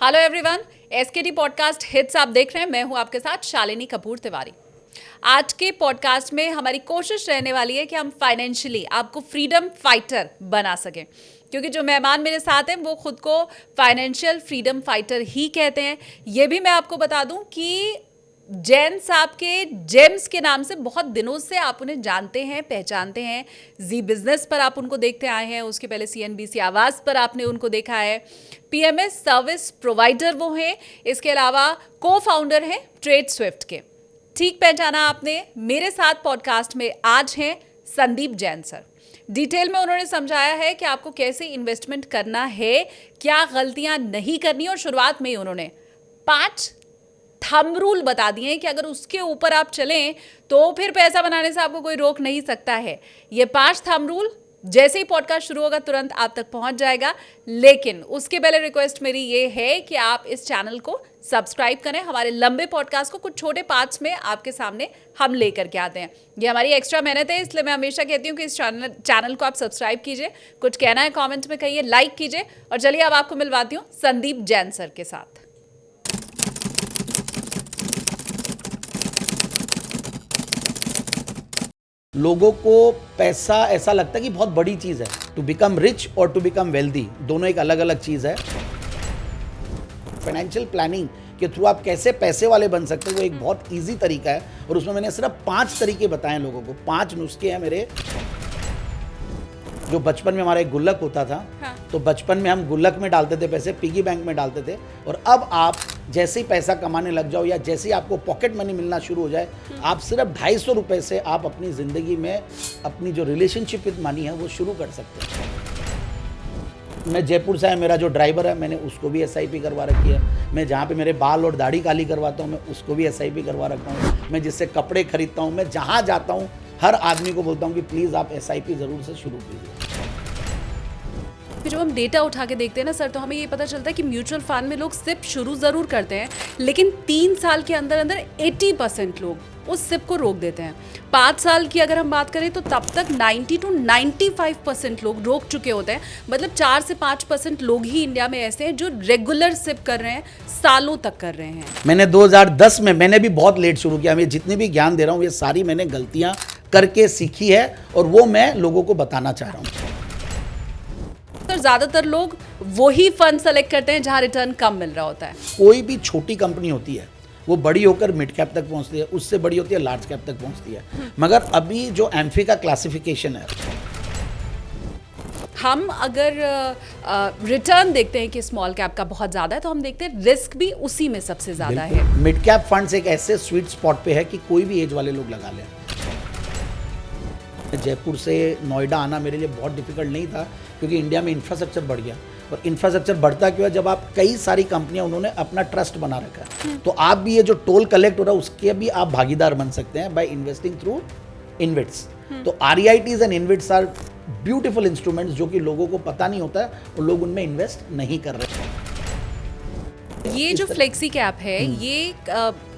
Hello everyone, एसकेटी podcast hits आप देख रहे हैं। मैं हूं आपके साथ शालिनी कपूर तिवारी। आज के पॉडकास्ट में हमारी कोशिश रहने वाली है कि हम फाइनेंशियली आपको फ्रीडम फाइटर बना सकें, क्योंकि जो मेहमान मेरे साथ हैं वो खुद को फाइनेंशियल फ्रीडम फाइटर ही कहते हैं। ये भी मैं आपको बता दूं कि जैन साहब के जेम्स के नाम से बहुत दिनों से आप उन्हें जानते हैं, पहचानते हैं। जी बिजनेस पर आप उनको देखते आए हैं, उसके पहले सीएनबीसी आवाज़ पर आपने उनको देखा है। पीएमएस सर्विस प्रोवाइडर वो हैं, इसके अलावा को फाउंडर हैं ट्रेड स्विफ्ट के। ठीक पहचाना आपने। मेरे साथ पॉडकास्ट में आज हैं संदीप जैन सर। डिटेल में उन्होंने समझाया है कि आपको कैसे इन्वेस्टमेंट करना है, क्या गलतियां नहीं करनी, और शुरुआत में ही उन्होंने 5 थंब रूल बता दिए हैं कि अगर उसके ऊपर आप चलें तो फिर पैसा बनाने से आपको कोई रोक नहीं सकता है। ये 5 थंब रूल जैसे ही पॉडकास्ट शुरू होगा तुरंत आप तक पहुंच जाएगा। लेकिन उसके पहले रिक्वेस्ट मेरी ये है कि आप इस चैनल को सब्सक्राइब करें। हमारे लंबे पॉडकास्ट को कुछ छोटे पार्ट्स में आपके सामने हम लेकर के आते हैं। ये हमारी एक्स्ट्रा मेहनत है, इसलिए मैं हमेशा कहती हूँ कि इस चैनल को आप सब्सक्राइब कीजिए। कुछ कहना है कॉमेंट में कहिए, लाइक कीजिए। और चलिए अब आपको मिलवाती हूँ संदीप जैन सर के साथ। लोगों को पैसा ऐसा लगता है कि बहुत बड़ी चीज़ है। टू बिकम रिच और टू बिकम वेल्दी दोनों एक अलग अलग चीज़ है। फाइनेंशियल प्लानिंग के थ्रू आप कैसे पैसे वाले बन सकते हो वो एक बहुत इजी तरीका है, और उसमें मैंने सिर्फ 5 तरीके बताए हैं लोगों को। 5 नुस्खे हैं मेरे। जो बचपन में हमारा एक गुल्लक होता था, हाँ। तो बचपन में हम गुल्लक में डालते थे पैसे, पिगी बैंक में डालते थे। और अब आप जैसे ही पैसा कमाने लग जाओ या जैसे ही आपको पॉकेट मनी मिलना शुरू हो जाए, आप सिर्फ 250 रुपये से आप अपनी ज़िंदगी में अपनी जो रिलेशनशिप विद मनी है वो शुरू कर सकते हैं। मैं जयपुर से आया, मेरा जो ड्राइवर है मैंने उसको भी SIP करवा रखी है। मैं जहाँ पे मेरे बाल और दाढ़ी काली करवाता हूँ मैं उसको भी SIP करवा रखा हूँ। मैं जिससे कपड़े खरीदता हूँ, मैं जहाँ जाता हूँ हर आदमी को बोलता हूँ कि प्लीज़ आप SIP ज़रूर से शुरू कीजिए। जब हम डेटा उठा के देखते हैं ना सर, तो हमें ये पता चलता है कि म्यूचुअल फंड में लोग सिप शुरू ज़रूर करते हैं, लेकिन 3 साल के अंदर अंदर 80% लोग उस सिप को रोक देते हैं। 5 साल की अगर हम बात करें तो तब तक 90 to 95% लोग रोक चुके होते हैं। मतलब 4 से 5% लोग ही इंडिया में ऐसे हैं जो रेगुलर सिप कर रहे हैं, सालों तक कर रहे हैं। मैंने 2010 में मैंने भी बहुत लेट शुरू किया। मैं जितनी भी ज्ञान दे रहा हूँ ये सारी मैंने गलतियाँ करके सीखी है, और वो मैं लोगों को बताना चाह रहा हूँ। सर ज़्यादातर लोग वही फंड सेलेक्ट करते हैं जहां रिटर्न कम मिल रहा होता है। कोई भी छोटी कंपनी होती है वो बड़ी होकर मिड कैप तक पहुंचती है, उससे बड़ी होती है लार्ज कैप तक पहुंचती है। मगर अभी जो एम्फी का क्लासिफिकेशन है, हम अगर रिटर्न देखते हैं कि स्मॉल कैप का बहुत ज़्यादा है, तो हम देखते हैं रिस्क भी उसी में सबसे ज़्यादा है। मिड कैप फंड्स एक ऐसे स्वीट स्पॉट पे है कि कोई भी एज वाले लोग लगा लें। जयपुर से नोएडा आना मेरे लिए बहुत डिफिकल्ट नहीं था, क्योंकि इंडिया में इंफ्रास्ट्रक्चर बढ़ गया। और इंफ्रास्ट्रक्चर बढ़ता क्यों है? जब आप कई सारी कंपनियां उन्होंने अपना ट्रस्ट बना रखा है, तो आप भी ये जो टोल कलेक्ट हो रहा है उसके भी आप भागीदार बन सकते हैं बाय इन्वेस्टिंग थ्रू इनविट्स। तो REITs and InvITs are beautiful instruments जो कि लोगों को पता नहीं होता है और लोग उनमें इन्वेस्ट नहीं कर रहे। ये जो फ्लेक्सी कैप है, ये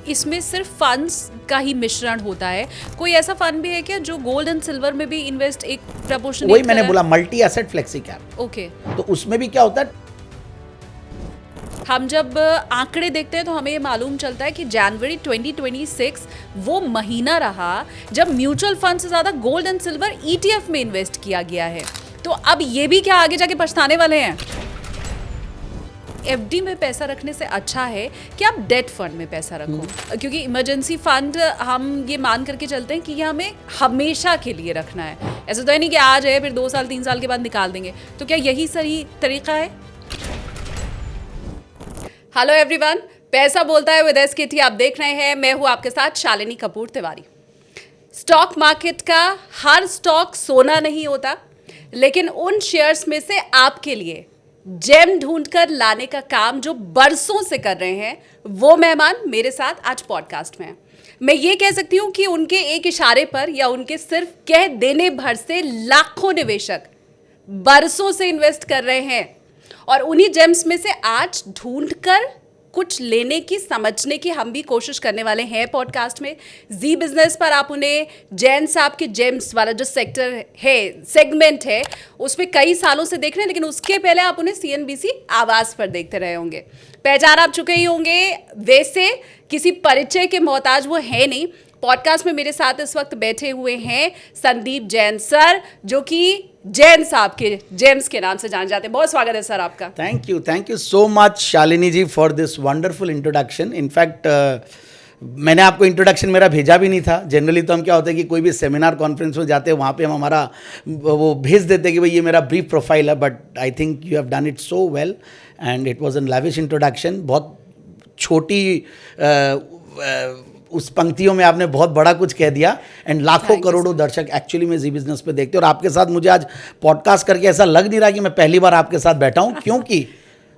इसमें सिर्फ फंड्स का ही मिश्रण होता है। कोई ऐसा फंड भी है क्या जो गोल्ड एंड सिल्वर में भी इन्वेस्ट एक प्रपोर्शनेट? वही मैंने बोला, multi asset flexi cap. Okay. तो उसमें भी क्या होता है, हम जब आंकड़े देखते हैं तो हमें ये मालूम चलता है कि जनवरी 2026 वो महीना रहा जब म्यूचुअल फंड से ज़्यादा गोल्ड एंड सिल्वर ETF में इन्वेस्ट किया गया है। तो अब ये भी क्या आगे जाके पछताने वाले हैं? FD में पैसा रखने से अच्छा है कि आप डेट फंड में पैसा रखो, क्योंकि इमरजेंसी फंड हम ये मान करके चलते हैं कि ये हमें हमेशा के लिए रखना है। ऐसा तो है नहीं कि आज है फिर 2 साल 3 साल के बाद निकाल देंगे। तो क्या यही सही तरीका है? हेलो एवरीवन, पैसा बोलता है विद SKT आप देख रहे हैं। मैं हूँ आपके साथ शालिनी कपूर तिवारी। स्टॉक मार्केट का हर स्टॉक सोना नहीं होता, लेकिन उन शेयर्स में से आपके लिए जेम ढूंढकर लाने का काम जो बरसों से कर रहे हैं, वो मेहमान मेरे साथ आज पॉडकास्ट में हैं। मैं ये कह सकती हूँ कि उनके एक इशारे पर या उनके सिर्फ कह देने भर से लाखों निवेशक बरसों से इन्वेस्ट कर रहे हैं, और उन्हीं जेम्स में से आज ढूंढकर कुछ लेने की, समझने की हम भी कोशिश करने वाले हैं पॉडकास्ट में। जी बिजनेस पर आप उन्हें जैन साहब के जेम्स वाला जो सेक्टर है, सेगमेंट है, उसमें कई सालों से देख रहे हैं, लेकिन उसके पहले आप उन्हें CNBC आवाज पर देखते रहे होंगे। पहचान आप चुके ही होंगे, वैसे किसी परिचय के मोहताज वो है नहीं। पॉडकास्ट में मेरे साथ इस वक्त बैठे हुए हैं संदीप जैन सर, जो कि जैन साहब के जेम्स के नाम से जाने जाते हैं। बहुत स्वागत है सर आपका। Thank you so much Shalini ji for this wonderful introduction. In fact मैंने आपको इंट्रोडक्शन मेरा भेजा भी नहीं था। जनरली तो हम क्या होता है कि कोई भी सेमिनार कॉन्फ्रेंस में जाते हैं, वहाँ पे हम हमारा वो भेज देते हैं कि भाई ये मेरा ब्रीफ प्रोफाइल है, but I think you have done it so well and it was an lavish introduction. बहुत छोटी उस पंक्तियों में आपने बहुत बड़ा कुछ कह दिया एंड लाखों करोड़ों दर्शक एक्चुअली में जी बिजनेस पे देखते हैं। और आपके साथ मुझे आज पॉडकास्ट करके ऐसा लग नहीं रहा कि मैं पहली बार आपके साथ बैठा हूँ, क्योंकि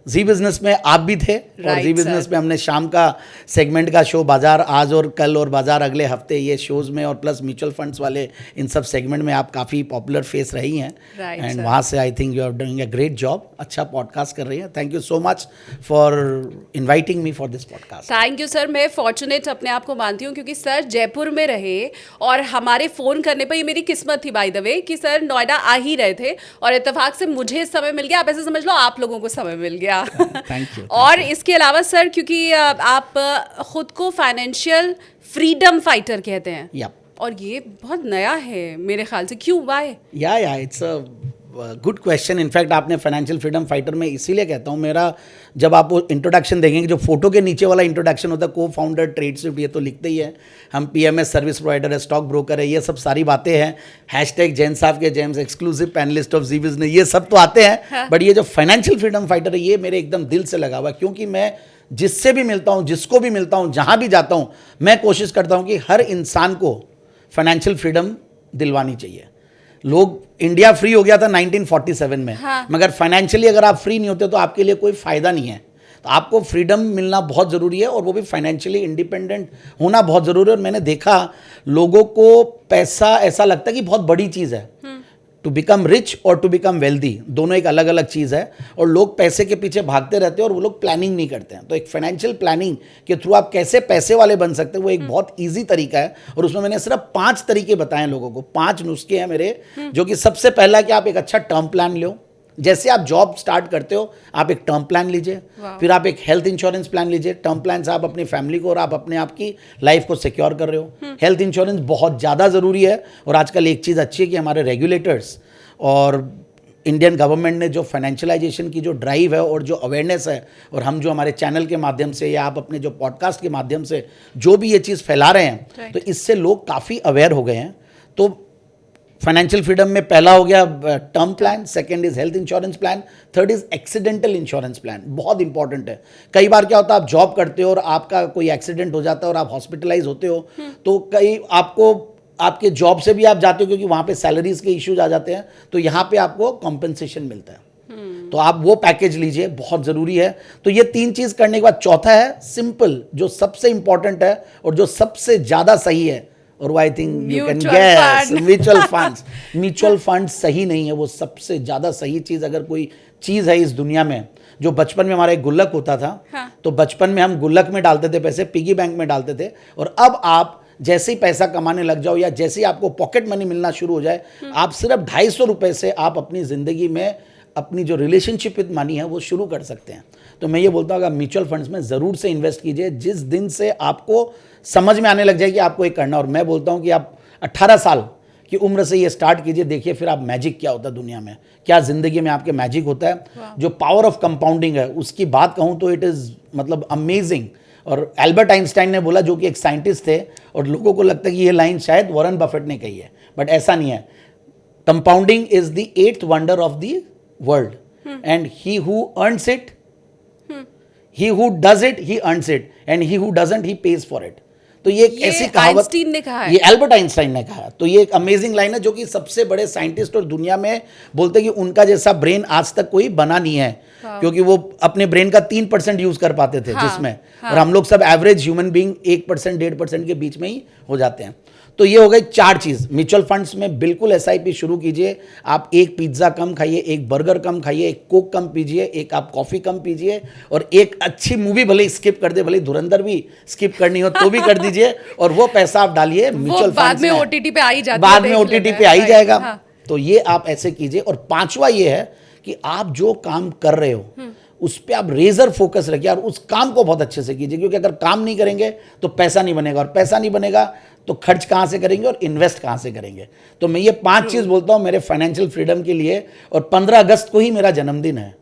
जी बिजनेस में आप भी थे और जी बिजनेस में हमने शाम का सेगमेंट का शो बाजार आज और कल और बाजार अगले हफ्ते, ये शोज में और प्लस म्यूचुअल फंड्स वाले इन सब सेगमेंट में आप काफ़ी पॉपुलर फेस रही हैं एंड वहाँ से I think you are doing a great job. अच्छा पॉडकास्ट कर रही हैं। Thank you so much for inviting me for this podcast. Thank you sir. मैं फॉर्चुनेट अपने आप को मानती हूँ, क्योंकि सर जयपुर में रहे और हमारे फ़ोन करने पर, ये मेरी किस्मत थी बाय द वे, कि सर नोएडा आ ही रहे थे और इत्तेफाक से मुझे समय मिल गया। आप ऐसे समझ लो आप लोगों को समय मिल गया। Thank you. और इसके अलावा सर, क्योंकि आप खुद को फाइनेंशियल फ्रीडम फाइटर कहते हैं, Yep. और ये बहुत नया है मेरे ख्याल से। क्यों, वाई? या it's a good question. In fact आपने फाइनेंशियल फ्रीडम फाइटर में इसीलिए कहता हूँ, मेरा जब आप वो इंट्रोडक्शन देखेंगे, जो फोटो के नीचे वाला इंट्रोडक्शन होता है, को फाउंडर, ट्रेड स्विफ्ट, ये तो लिखते ही है, हम PMS सर्विस प्रोवाइडर है, स्टॉक ब्रोकर है, ये सब सारी बातें हैं। हैशटैग जैन साहब के gems, exclusive panelist of Zee Business, ये सब तो आते हैं। हाँ। बट ये जो फाइनेंशियल फ्रीडम फाइटर है, ये मेरे एकदम दिल से लगा हुआ है, क्योंकि मैं जिससे भी मिलता हूँ, जिसको भी मिलता हूँ, जहाँ भी जाता हूँ, मैं कोशिश करता हूँ कि हर इंसान को फाइनेंशियल फ्रीडम दिलवानी चाहिए। लोग, इंडिया फ्री हो गया था 1947 में, हाँ। मगर फाइनेंशियली अगर आप फ्री नहीं होते तो आपके लिए कोई फायदा नहीं है। तो आपको फ्रीडम मिलना बहुत ज़रूरी है और वो भी फाइनेंशियली इंडिपेंडेंट होना बहुत ज़रूरी है। और मैंने देखा लोगों को पैसा ऐसा लगता है कि बहुत बड़ी चीज़ है। टू बिकम रिच और टू बिकम वेल्दी दोनों एक अलग अलग चीज़ है, और लोग पैसे के पीछे भागते रहते हैं और वो लोग प्लानिंग नहीं करते हैं। तो एक फाइनेंशियल प्लानिंग के थ्रू आप कैसे पैसे वाले बन सकते हैं, वो एक बहुत ईजी तरीका है। और उसमें मैंने सिर्फ 5 तरीके बताए हैं लोगों को, 5 नुस्खे हैं मेरे, जो कि सबसे पहला कि आप एक अच्छा टर्म प्लान लो। जैसे आप जॉब स्टार्ट करते हो, आप एक टर्म प्लान लीजिए, फिर आप एक हेल्थ इंश्योरेंस प्लान लीजिए। टर्म प्लान से आप अपनी फैमिली को और आप अपने आप की लाइफ को सिक्योर कर रहे हो। हेल्थ इंश्योरेंस बहुत ज़्यादा ज़रूरी है। और आजकल एक चीज़ अच्छी है कि हमारे रेगुलेटर्स और इंडियन गवर्नमेंट ने जो फाइनेंशियलाइजेशन की जो ड्राइव है और जो अवेयरनेस है, और हम जो हमारे चैनल के माध्यम से या आप अपने जो पॉडकास्ट के माध्यम से जो भी ये चीज़ फैला रहे हैं, तो इससे लोग काफ़ी अवेयर हो गए हैं। तो फाइनेंशियल फ्रीडम में पहला हो गया term plan, second is health insurance plan, third is accidental insurance plan. बहुत इंपॉर्टेंट है। कई बार क्या होता है, आप जॉब करते हो और आपका कोई एक्सीडेंट हो जाता है और आप हॉस्पिटलाइज होते हो, तो कई आपको आपके जॉब से भी आप जाते हो क्योंकि वहाँ पे सैलरीज के इश्यूज आ जाते हैं, तो यहाँ पे आपको कॉम्पेंसेशन मिलता है। तो आप वो पैकेज लीजिए, बहुत ज़रूरी है। तो ये 3 चीज़ करने के बाद चौथा है सिंपल, जो सबसे इंपॉर्टेंट है और जो सबसे ज़्यादा सही है, और वो I think you can guess, mutual funds. Mutual fund सही नहीं है, वो सबसे ज़्यादा सही चीज़ अगर कोई चीज़ है इस दुनिया में। जो बचपन में हमारा एक गुल्लक होता था, हाँ। तो बचपन में हम गुल्लक में डालते थे पैसे, पिगी बैंक में डालते थे, और अब आप जैसे ही पैसा कमाने लग जाओ या जैसे ही आपको पॉकेट मनी मिलना शुरू हो जाए, आप सिर्फ 250 रुपये से आप अपनी ज़िंदगी में अपनी जो रिलेशनशिप विद मनी है वो शुरू कर सकते हैं। तो मैं ये बोलता हूँ, अगर म्यूचुअल फंड्स में ज़रूर से इन्वेस्ट कीजिए। जिस दिन से आपको समझ में आने लग जाए कि आपको ये करना, और मैं बोलता हूँ कि आप 18 साल की उम्र से ये स्टार्ट कीजिए, देखिए फिर आप मैजिक क्या होता है दुनिया में, क्या ज़िंदगी में आपके मैजिक होता है। जो पावर ऑफ कंपाउंडिंग है उसकी बात कहूँ तो इट इज़ मतलब अमेजिंग। और एल्बर्ट आइंस्टाइन ने बोला, जो कि एक साइंटिस्ट थे, और लोगों को लगता है कि ये लाइन शायद वॉरेन बफेट ने कही है, बट ऐसा नहीं है। Compounding is the 8th wonder of the world, and he who earns it, he who does it, he earns it, and he who doesn't, he page for it. तो ये एक ऐसी कहावत आइंस्टीन ने कहा है, ये एल्बर्ट आइंस्टाइन ने कहा। तो ये एक अमेजिंग लाइन है, जो कि सबसे बड़े साइंटिस्ट और दुनिया में बोलते हैं कि उनका जैसा ब्रेन आज तक कोई बना नहीं है, क्योंकि वो अपने ब्रेन का 3% यूज कर पाते थे, जिसमें और हम लोग सब एवरेज ह्यूमन बीइंग 1% 1.5% के बीच में ही हो जाते हैं। तो ये हो गई 4 चीज़। म्यूचुअल फंड्स में बिल्कुल SIP शुरू कीजिए। आप एक पिज्ज़ा कम खाइए, एक बर्गर कम खाइए, एक कोक कम पीजिए, एक आप कॉफ़ी कम पीजिए, और एक अच्छी मूवी भले ही स्किप कर दे, भले धुरंधर भी स्किप करनी हो तो भी कर दीजिए, और वो पैसा आप डालिए म्यूचुअल फंड्स में। OTT पे आ ही जाता बाद में OTT पे आ ही जाएगा। हाँ। तो ये आप ऐसे कीजिए। और 5वां ये है कि आप जो काम कर रहे हो उस पर आप रेजर फोकस रखिए और उस काम को बहुत अच्छे से कीजिए, क्योंकि अगर काम नहीं करेंगे तो पैसा नहीं बनेगा, और पैसा नहीं बनेगा तो खर्च कहाँ से करेंगे और इन्वेस्ट कहाँ से करेंगे। तो मैं ये 5 चीज़ बोलता हूँ मेरे फाइनेंशियल फ्रीडम के लिए। और 15 अगस्त को ही मेरा जन्मदिन है,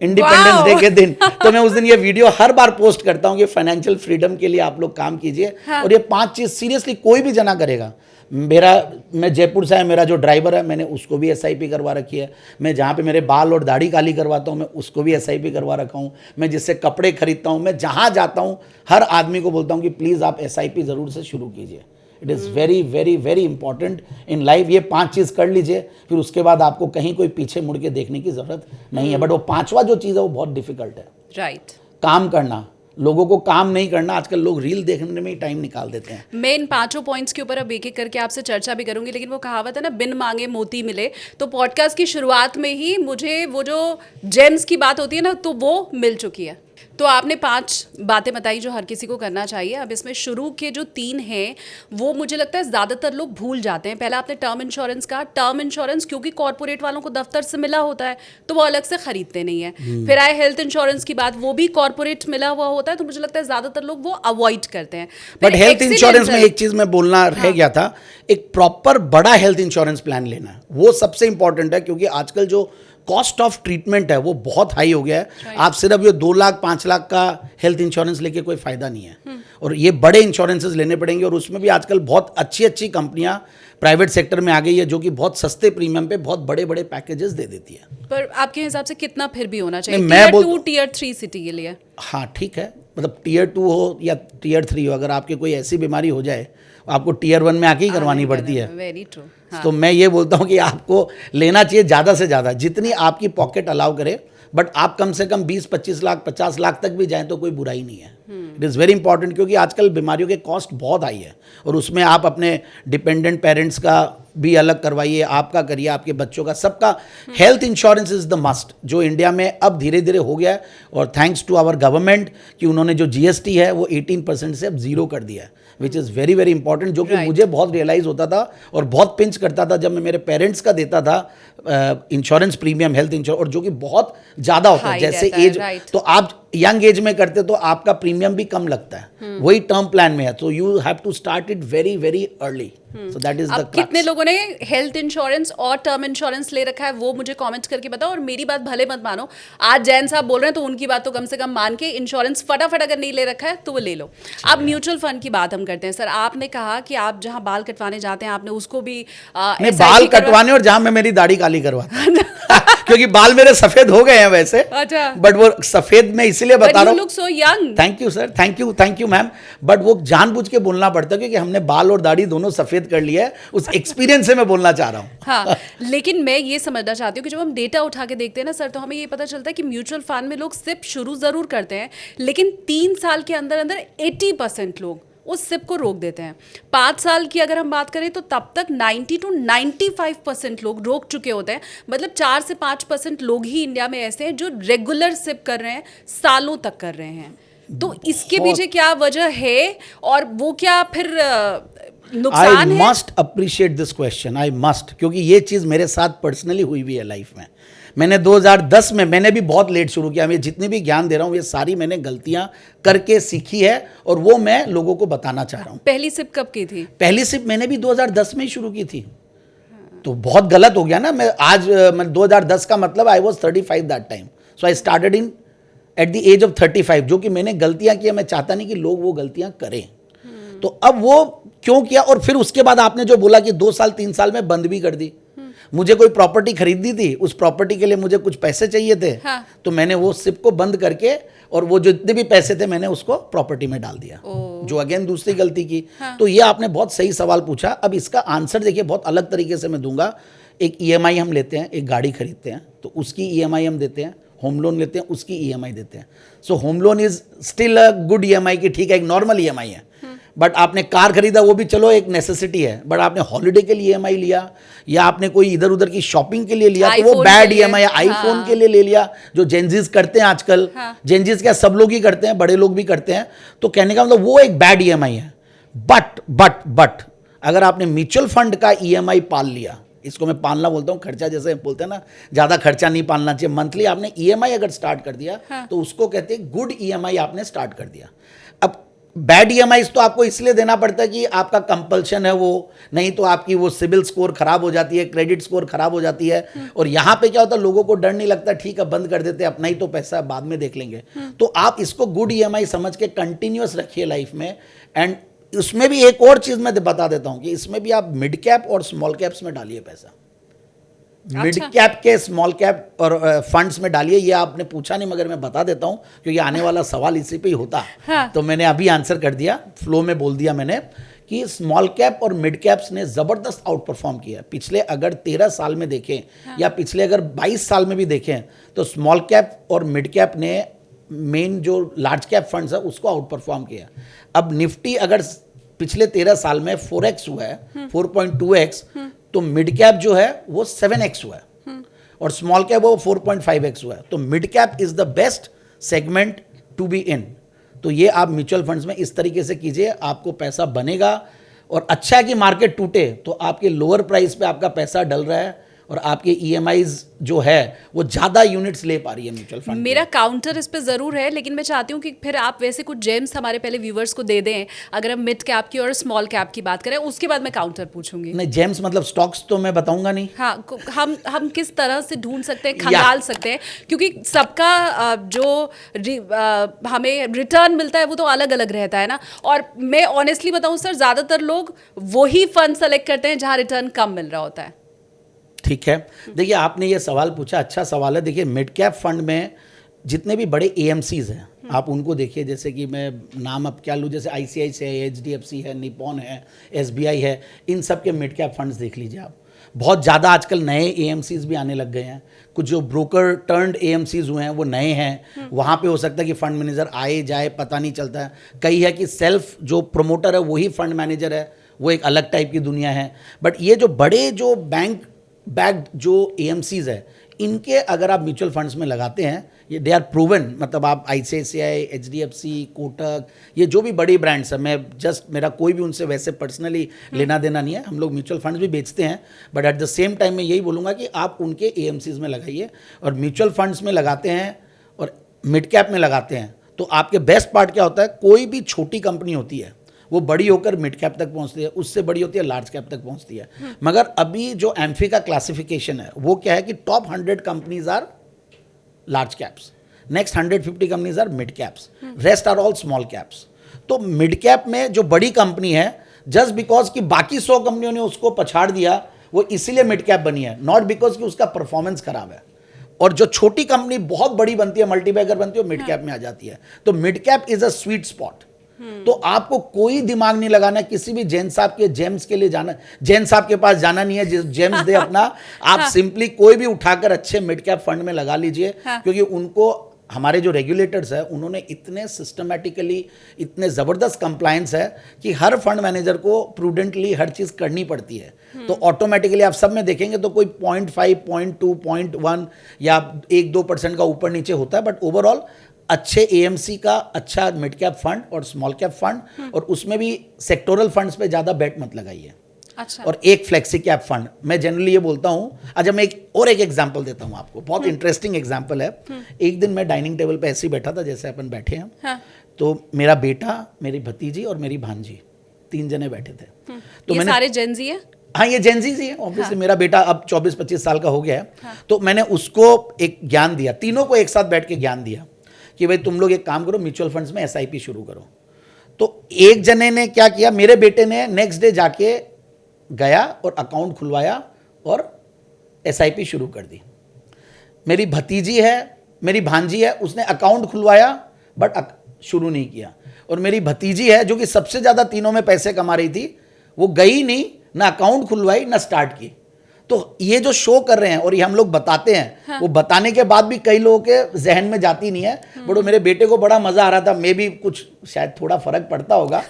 इंडिपेंडेंस डे के दिन। तो मैं उस दिन ये वीडियो हर बार पोस्ट करता हूँ कि फाइनेंशियल फ्रीडम के लिए आप लोग काम कीजिए। हाँ। और ये 5 चीज़ सीरियसली कोई भी जना करेगा। मैं जयपुर से है, मेरा जो ड्राइवर है मैंने उसको भी SIP करवा रखी है। मैं जहाँ पे मेरे बाल और दाढ़ी काली करवाता हूँ मैं उसको भी SIP करवा रखा हूँ। मैं जिससे कपड़े खरीदता हूँ, मैं जहाँ जाता हूँ हर आदमी को बोलता हूँ कि प्लीज़ आप SIP ज़रूर से शुरू कीजिए। It is very very very important in life. ये 5 चीज़ कर लीजिए, फिर उसके बाद आपको कहीं कोई पीछे मुड़ के देखने की ज़रूरत नहीं है। बट वो 5वां जो चीज़ है वो बहुत डिफिकल्ट है। राइट। काम करना। लोगों को काम नहीं करना, आजकल लोग रील देखने में ही टाइम निकाल देते हैं। मैं इन 5 पॉइंट्स के ऊपर अब एक एक करके आपसे चर्चा भी करूंगी, लेकिन वो कहावत है ना, बिन मांगे मोती मिले। तो पॉडकास्ट की शुरुआत में ही मुझे वो जो जेम्स की बात होती है ना, तो वो मिल चुकी है। तो आपने 5 बातें बताई जो हर किसी को करना चाहिए। अब इसमें शुरू के जो 3 हैं वो मुझे लगता है ज़्यादातर लोग भूल जाते हैं। पहला आपने टर्म इंश्योरेंस कहा। टर्म इंश्योरेंस क्योंकि कॉर्पोरेट वालों को दफ्तर से मिला होता है तो वो अलग से खरीदते नहीं है। फिर आए हेल्थ इंश्योरेंस की बात, वो भी कॉर्पोरेट मिला हुआ होता है, तो मुझे लगता है ज़्यादातर लोग वो अवॉइड करते हैं। बट हेल्थ इंश्योरेंस में एक चीज़ मैं बोलना रह गया था, एक प्रॉपर बड़ा हेल्थ इंश्योरेंस प्लान लेना वो सबसे इंपॉर्टेंट है, क्योंकि आजकल जो कॉस्ट ऑफ ट्रीटमेंट है वो बहुत हाई हो गया है। आप सिर्फ ये 2 लाख 5 लाख का हेल्थ इंश्योरेंस लेके कोई फायदा नहीं है, और ये बड़े इंश्योरेंसेस लेने पड़ेंगे। और उसमें भी आजकल बहुत अच्छी अच्छी कंपनियां प्राइवेट सेक्टर में आ गई है जो कि बहुत सस्ते प्रीमियम पे बहुत बड़े बड़े पैकेजेस दे देती है। पर आपके हिसाब से कितना फिर भी होना चाहिए Tier 2 Tier 3 सिटी के लिए? हाँ ठीक है, मतलब Tier 2 हो या Tier 3 हो, अगर आपकी कोई ऐसी बीमारी हो जाए आपको Tier 1 में आके ही करवानी पड़ती है। Very true. हाँ। तो मैं ये बोलता हूँ कि आपको लेना चाहिए ज़्यादा से ज़्यादा, जितनी आपकी पॉकेट अलाउ करे। बट आप कम से कम 20-25 लाख 50 लाख तक भी जाएं तो कोई बुराई नहीं है। इट इज़ वेरी इंपॉर्टेंट, क्योंकि आजकल बीमारियों के कॉस्ट बहुत हाई है, और उसमें आप अपने डिपेंडेंट पेरेंट्स का भी अलग करवाइए, आपका करिए, आपके बच्चों का, सबका। Health insurance is the must, जो इंडिया में अब धीरे धीरे हो गया है, और थैंक्स टू आवर गवर्नमेंट कि उन्होंने जो GST है वो 18% से अब 0 कर दिया है, which is very very important. जो कि मुझे बहुत रियलाइज़ होता था और बहुत पिंच करता था जब मैं मेरे पेरेंट्स का देता था इंश्योरेंस प्रीमियम, हेल्थ इंश्योरेंस, और जो कि बहुत ज़्यादा होता है। जैसे एज, तो आप यंग एज में करते तो आपका प्रीमियम भी कम लगता है, वही टर्म प्लान में है, तो you have to start it very very early. So that is the crux. कितने लोगों ने हेल्थ इंश्योरेंस और टर्म इंश्योरेंस ले रखा है वो मुझे कमेंट्स करके बताओ। और मेरी बात भले मत मानो, आज जैन साहब बोल रहे हैं तो उनकी बात तो कम से कम मान के इंश्योरेंस फटाफट अगर नहीं ले रखा है तो वो ले लो। अब म्यूचुअल फंड की बात हम करते हैं। सर, आपने कहा कि आप जहां बाल कटवाने जाते हैं आपने उसको भी बाल कटवाने, और जहां मैं मेरी दाढ़ी काली करवाता क्योंकि बाल मेरे सफेद हो गए हैं वैसे। अच्छा। बट वो सफेद मैं इसीलिए बता रहा हूँ। Look so young. Thank you sir, thank you ma'am. But वो जानबूझ के बोलना पड़ता है क्योंकि हमने बाल और दाढ़ी दोनों सफेद कर लिया है, उस एक्सपीरियंस से मैं बोलना चाह रहा हूँ। हाँ, लेकिन मैं ये समझना चाहती हूँ कि जब हम डेटा उठा के देखते हैं ना सर, तो हमें ये पता चलता है कि म्यूचुअल फंड में लोग सिप शुरू जरूर करते हैं, लेकिन 3 साल के अंदर अंदर 80% लोग उस सिप को रोक देते हैं। 5 साल की अगर हम बात करें तो तब तक 90 to 95% लोग रोक चुके होते हैं। मतलब 4 से 5% लोग ही इंडिया में ऐसे हैं जो रेगुलर सिप कर रहे हैं, सालों तक कर रहे हैं। तो इसके पीछे क्या वजह है और वो क्या फिर नुकसान है? I must appreciate this question, I must, क्योंकि ये चीज़ मेरे साथ पर्सनली हुई भी है लाइफ में। मैंने 2010 में, मैंने भी बहुत लेट शुरू किया। मैं जितनी भी ज्ञान दे रहा हूँ ये सारी मैंने गलतियाँ करके सीखी है, और वो मैं लोगों को बताना चाह रहा हूँ। पहली सिप कब की थी? पहली सिप मैंने भी 2010 में ही शुरू की थी। तो बहुत गलत हो गया ना। मैं 2010 का मतलब I was 35 that time, so I started in at the age of 35। जो कि मैंने गलतियाँ की, मैं चाहता नहीं कि लोग वो गलतियाँ करें। तो अब वो क्यों किया, और फिर उसके बाद आपने जो बोला कि 2 साल 3 साल में बंद भी कर दी। मुझे कोई प्रॉपर्टी खरीदनी थी, उस प्रॉपर्टी के लिए मुझे कुछ पैसे चाहिए थे। हाँ। तो मैंने वो सिप को बंद करके, और वो जो जितने भी पैसे थे मैंने उसको प्रॉपर्टी में डाल दिया, जो अगेन दूसरी गलती की। हाँ। तो ये आपने बहुत सही सवाल पूछा। अब इसका आंसर देखिए बहुत अलग तरीके से मैं दूंगा। एक EMI हम लेते हैं, एक गाड़ी खरीदते हैं तो उसकी EMI हम देते हैं, होम लोन लेते हैं उसकी EMI देते हैं। So home loan is still a good EMI की, ठीक है, एक नॉर्मल EMI है। बट आपने कार खरीदा, वो भी चलो एक नेसेसिटी है, बट आपने हॉलिडे के लिए ईएमआई लिया या आपने कोई इधर उधर की शॉपिंग के लिए लिया तो वो बैड ईएमआई। आईफोन के लिए ले लिया, जो जेंजीज करते हैं आजकल। जेंजीज क्या, सब लोग ही करते हैं, बड़े लोग भी करते हैं। तो कहने का मतलब वो एक बैड ईएमआई है। बट अगर आपने म्यूचुअल फंड का ईएमआई पाल लिया, इसको मैं पालना बोलता हूँ, खर्चा जैसे बोलते हैं ना, ज़्यादा खर्चा नहीं पालना चाहिए। मंथली आपने ईएमआई अगर स्टार्ट कर दिया तो उसको कहते हैं गुड ईएमआई आपने स्टार्ट कर दिया। अब बैड ईएमआई तो आपको इसलिए देना पड़ता है कि आपका कंपल्शन है वो, नहीं तो आपकी वो सिविल स्कोर खराब हो जाती है, क्रेडिट स्कोर खराब हो जाती है। और यहाँ पे क्या होता है, लोगों को डर नहीं लगता, ठीक है बंद कर देते, अपना ही तो पैसा बाद में देख लेंगे। तो आप इसको गुड ईएमआई समझ के कंटिन्यूअस रखिए लाइफ में। एंड उसमें भी एक और चीज मैं बता देता हूं कि इसमें भी आप मिड कैप और स्मॉल कैप्स में डालिए पैसा। मिड कैप के स्मॉल कैप और फंड्स में डालिए। ये आपने पूछा नहीं मगर मैं बता देता हूं क्योंकि आने वाला सवाल इसी पे ही होता। तो मैंने अभी आंसर कर दिया, फ्लो में बोल दिया मैंने कि स्मॉल कैप और मिड कैप्स ने जबरदस्त आउट परफॉर्म किया। पिछले अगर 13 साल में देखें या पिछले अगर 22 साल में भी देखें तो स्मॉल कैप और मिड कैप ने मेन जो लार्ज कैप फंड्स है उसको आउट परफॉर्म किया। अब निफ्टी अगर पिछले 13 साल में 4x हुआ है, 4.2x, तो मिड कैप जो है वो 7x हुआ है और स्मॉल कैप वो 4.5x हुआ है। तो mid cap is the best segment to be in. तो ये आप म्यूचुअल फंड्स में इस तरीके से कीजिए, आपको पैसा बनेगा। और अच्छा है कि मार्केट टूटे तो आपके लोअर प्राइस पे आपका पैसा डल रहा है और आपके ईएमआईज जो है वो ज़्यादा यूनिट्स ले पा रही है म्यूचुअल फंड। मेरा काउंटर इस पे ज़रूर है, लेकिन मैं चाहती हूँ कि फिर आप वैसे कुछ जेम्स हमारे पहले व्यूवर्स को दे दें। अगर हम मिड कैप की और स्मॉल कैप की बात करें उसके बाद मैं काउंटर पूछूंगी। नहीं, जेम्स मतलब स्टॉक्स तो मैं बताऊंगा नहीं। हाँ, हम किस तरह से ढूंढ सकते हैं, खंगाल सकते हैं, क्योंकि सबका जो हमें रिटर्न मिलता है वो तो अलग अलग रहता है ना। और मैं ऑनेस्टली बताऊँ सर, ज़्यादातर लोग वही फंड सेलेक्ट करते हैं जहाँ रिटर्न कम मिल रहा होता है। ठीक है, देखिए आपने ये सवाल पूछा, अच्छा सवाल है। देखिए मिड कैप फंड में जितने भी बड़े एएमसीज हैं आप उनको देखिए, जैसे कि मैं नाम अब क्या लूँ, जैसे आईसीआईसीआई है, एचडीएफसी है, निपॉन है, एसबीआई है, इन सब के मिड कैप फंड्स देख लीजिए आप। बहुत ज़्यादा आजकल नए एएमसीज भी आने लग गए हैं। कुछ जो ब्रोकर टर्न्ड एएमसीज हुए हैं वो नए हैं, वहाँ पे हो सकता है कि फंड मैनेजर आए जाए पता नहीं चलता है। कई है कि सेल्फ जो प्रमोटर है वही फंड मैनेजर है, वो एक अलग टाइप की दुनिया है। बट ये जो बड़े जो बैंक बैक्ड जो एएमसीज है, इनके अगर आप म्यूचुअल फंड्स में लगाते हैं, ये दे आर प्रूवन, मतलब आप आईसीआईसीआई, एचडीएफसी, कोटक, ये जो भी बड़ी ब्रांड्स हैं, मैं जस्ट मेरा कोई भी उनसे वैसे पर्सनली लेना देना नहीं है, हम लोग म्यूचुअल फंड्स भी बेचते हैं, but at the same time मैं यही बोलूँगा कि आप उनके एएमसीज में लगाइए। और म्यूचुअल फंड्स में लगाते हैं और मिड कैप में लगाते हैं तो आपके बेस्ट पार्ट क्या होता है, कोई भी छोटी कंपनी होती है वो बड़ी होकर मिड कैप तक पहुंचती है, उससे बड़ी होती है लार्ज कैप तक पहुंचती है। मगर अभी जो एम्फी का क्लासिफिकेशन है वो क्या है कि top 100 companies are large caps, next 150 companies are mid caps, rest are all small caps. तो मिड कैप में जो बड़ी कंपनी है, जस्ट बिकॉज कि बाकी 100 कंपनियों ने उसको पछाड़ दिया, वो इसीलिए मिड कैप बनी है, नॉट बिकॉज कि उसका परफॉर्मेंस खराब है। और जो छोटी कंपनी बहुत बड़ी बनती है, मल्टीबैगर बनती है, वो मिड कैप में आ जाती है। तो mid cap is a sweet spot. तो आपको कोई दिमाग नहीं लगाना, किसी भी जैन साहब के जेम्स के लिए जाना, जैन साहब के पास जाना नहीं है जिस जेम्स दे अपना, आप सिंपली कोई भी उठाकर अच्छे मिड कैप फंड में लगा लीजिए। क्योंकि उनको हमारे जो रेगुलेटर्स है उन्होंने इतने सिस्टमेटिकली, इतने ज़बरदस्त कंप्लायंस है कि हर फंड मैनेजर को प्रूडेंटली हर चीज़ करनी पड़ती है। तो ऑटोमेटिकली आप सब में देखेंगे तो कोई 0.5, 0.2, 0.1 या 1-2% का ऊपर नीचे होता है, बट ओवरऑल अच्छे एएमसी का अच्छा मिड कैप फंड और स्मॉल कैप फंड, और उसमें भी सेक्टोरल फंड्स पे ज़्यादा बेट मत लगाइए। अच्छा। और एक फ्लेक्सी कैप फंड, मैं जनरली ये बोलता हूँ। अच्छा, मैं एक एग्जांपल देता हूँ आपको, बहुत इंटरेस्टिंग एग्जांपल है। एक दिन मैं डाइनिंग टेबल पे ऐसे ही बैठा था जैसे अपन बैठे हैं। हाँ। तो मेरा बेटा, मेरी भतीजी और मेरी भांजी, 3 जने बैठे थे। तो ये सारे जेंजी है? हाँ, ये जेंजी है ऑब्वियसली। मेरा बेटा अब 24-25 साल का हो गया है। तो मैंने उसको एक ज्ञान दिया, तीनों को एक साथ बैठ के ज्ञान दिया कि भाई तुम लोग एक काम करो, म्यूचुअल फंड्स में एसआईपी शुरू करो। तो एक जने ने क्या किया, मेरे बेटे ने नेक्स्ट डे जाके गया और अकाउंट खुलवाया और एसआईपी शुरू कर दी। मेरी भतीजी है, मेरी भांजी है, उसने अकाउंट खुलवाया बट शुरू नहीं किया। और मेरी भतीजी है जो कि सबसे ज़्यादा तीनों में पैसे कमा रही थी, वो गई नहीं, ना अकाउंट खुलवाई ना स्टार्ट की। तो ये जो शो कर रहे हैं और ये हम लोग बताते हैं, वो बताने के बाद भी कई लोगों के जहन में जाती नहीं है। बट वो मेरे बेटे को बड़ा मजा आ रहा था, मे भी कुछ शायद थोड़ा फर्क पड़ता होगा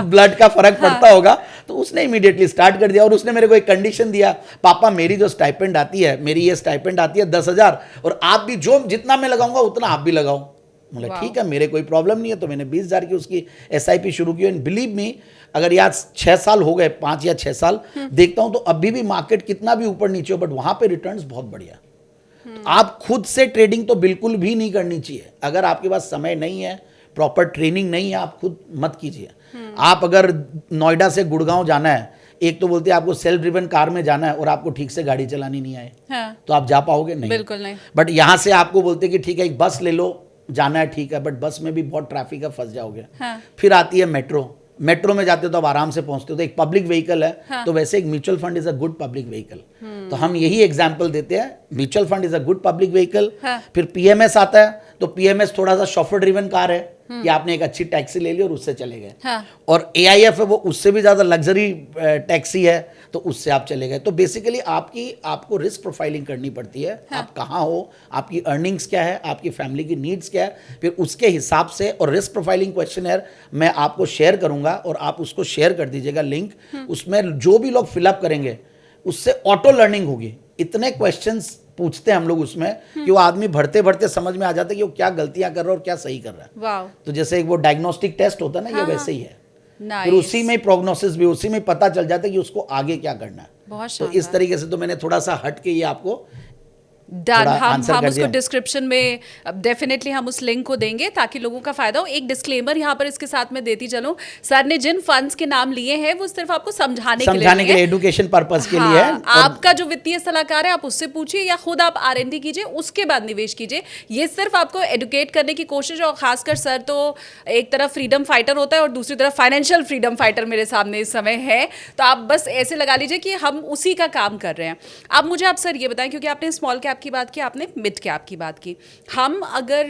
ब्लड का फर्क पड़ता होगा, तो उसने इमीडिएटली स्टार्ट कर दिया। और उसने मेरे को एक कंडीशन दिया, पापा मेरी जो स्टाइपेंड आती है, मेरी ये स्टाइपेंड आती है 10,000, और आप भी जो जितना मैं लगाऊंगा उतना आप भी लगाओ। बोले ठीक है, मेरे कोई प्रॉब्लम नहीं है। तो मैंने 20,000 की उसकी SIP शुरू की। एंड बिलीव मी, अगर यार 6 साल हो गए, 5 या 6 साल देखता हूं, तो अभी भी मार्केट कितना भी ऊपर नीचे हो, बट वहां पे रिटर्न्स बहुत बढ़िया। तो आप खुद से ट्रेडिंग तो बिल्कुल भी नहीं करनी चाहिए। अगर आपके पास समय नहीं है, प्रॉपर ट्रेनिंग नहीं है, आप खुद मत कीजिए। आप अगर नोएडा से गुड़गांव जाना है, एक तो बोलते हैं आपको सेल्फ ड्रिवन कार में जाना है और आपको ठीक से गाड़ी चलानी नहीं आए, तो आप जा पाओगे नहीं, बिल्कुल नहीं। बट यहां से आपको बोलते हैं कि ठीक है एक बस ले लो, जाना है ठीक है, बट बस में भी बहुत ट्रैफिक है, फंस जाओगे। फिर आती है मेट्रो में जाते हो तो आप आराम से पहुंचते हो, तो एक पब्लिक व्हीकल है। तो वैसे एक mutual fund is a good public vehicle. तो हम यही एग्जांपल देते हैं, mutual fund is a good public vehicle. फिर PMS आता है, तो PMS थोड़ा सा शॉफर ड्रिवन कार है कि आपने एक अच्छी टैक्सी ले ली और उससे चले गए। और AIF है, वो उससे भी ज्यादा लग्जरी टैक्सी है, तो उससे आप चले गए। तो बेसिकली आपको रिस्क प्रोफाइलिंग करनी पड़ती है। आप कहाँ हो, आपकी अर्निंग्स क्या है, आपकी फैमिली की नीड्स क्या है, फिर उसके हिसाब से। और रिस्क प्रोफाइलिंग क्वेश्चनर मैं आपको शेयर करूंगा और आप उसको शेयर कर दीजिएगा लिंक। उसमें जो भी लोग फिलअप करेंगे उससे ऑटो लर्निंग होगी। इतने क्वेश्चंस पूछते हैं हम लोग उसमें कि वो आदमी भरते भरते समझ में आ जाता है कि वो क्या गलतियां कर रहा है और क्या सही कर रहा है। तो जैसे एक वो डायग्नोस्टिक टेस्ट होता है ना, ये वैसे ही है। फिर उसी में प्रोग्नोसिस भी, उसी में पता चल जाता है कि उसको आगे क्या करना है। तो इस तरीके से तो मैंने थोड़ा सा हट के ये आपको डन। हम उसको डिस्क्रिप्शन में डेफिनेटली हम उस लिंक को देंगे ताकि लोगों का फायदा हो। एक डिस्क्लेमर यहाँ पर इसके साथ में देती चलूं, सर ने जिन फंड्स के नाम लिए हैं वो सिर्फ आपको समझाने के लिए एडुकेशन पर्पस के लिए है। आपका जो वित्तीय सलाहकार है आप उससे पूछिए या खुद आप R&D कीजिए, उसके बाद निवेश कीजिए। ये सिर्फ आपको एडुकेट करने की कोशिश है। और खासकर सर तो एक तरफ फ्रीडम फाइटर होता है और दूसरी तरफ फाइनेंशियल फ्रीडम फाइटर मेरे सामने इस समय है। तो आप बस ऐसे लगा लीजिए कि हम उसी का काम कर रहे हैं। अब मुझे आप सर ये बताएं, क्योंकि आपने स्मॉल कैप की बात की, आपने मिड कैप की बात की, हम अगर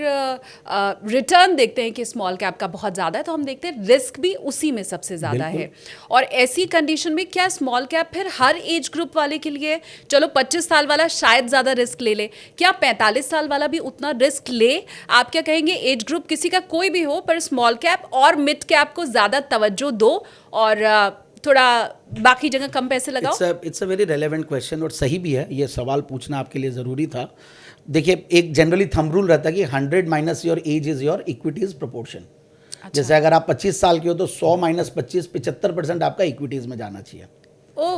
रिटर्न देखते हैं कि स्मॉल कैप का बहुत ज़्यादा है, तो हम देखते हैं रिस्क भी उसी में सबसे ज़्यादा है। और ऐसी कंडीशन में क्या स्मॉल कैप फिर हर एज ग्रुप वाले के लिए, चलो 25 साल वाला शायद ज़्यादा रिस्क ले ले, क्या 45 साल वाला भी उतना रिस्क ले? आप क्या कहेंगे, एज ग्रुप किसी का कोई भी हो, पर स्मॉल कैप और मिड कैप को ज़्यादा तवज्जो दो और थोड़ा बाकी जगह कम पैसे लगाओ? It's a very relevant question और सही भी है। ये सवाल पूछना आपके लिए ज़रूरी था। देखिए, एक जनरली थंब रूल रहता है कि 100 minus your age is your equities proportion. जैसे अगर आप 25 साल के हो तो 100 माइनस 25, 75% आपका इक्विटीज में जाना चाहिए।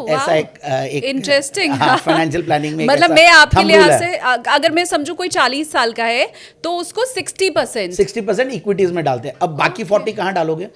ऐसा एक इंटरेस्टिंग फाइनेंशियल प्लानिंग में मतलब मैं आपके लिहाज से अगर मैं समझू कोई 40 साल का है तो उसको 60% इक्विटीज में डालते हैं। अब बाकी 40 कहाँ डालोगे?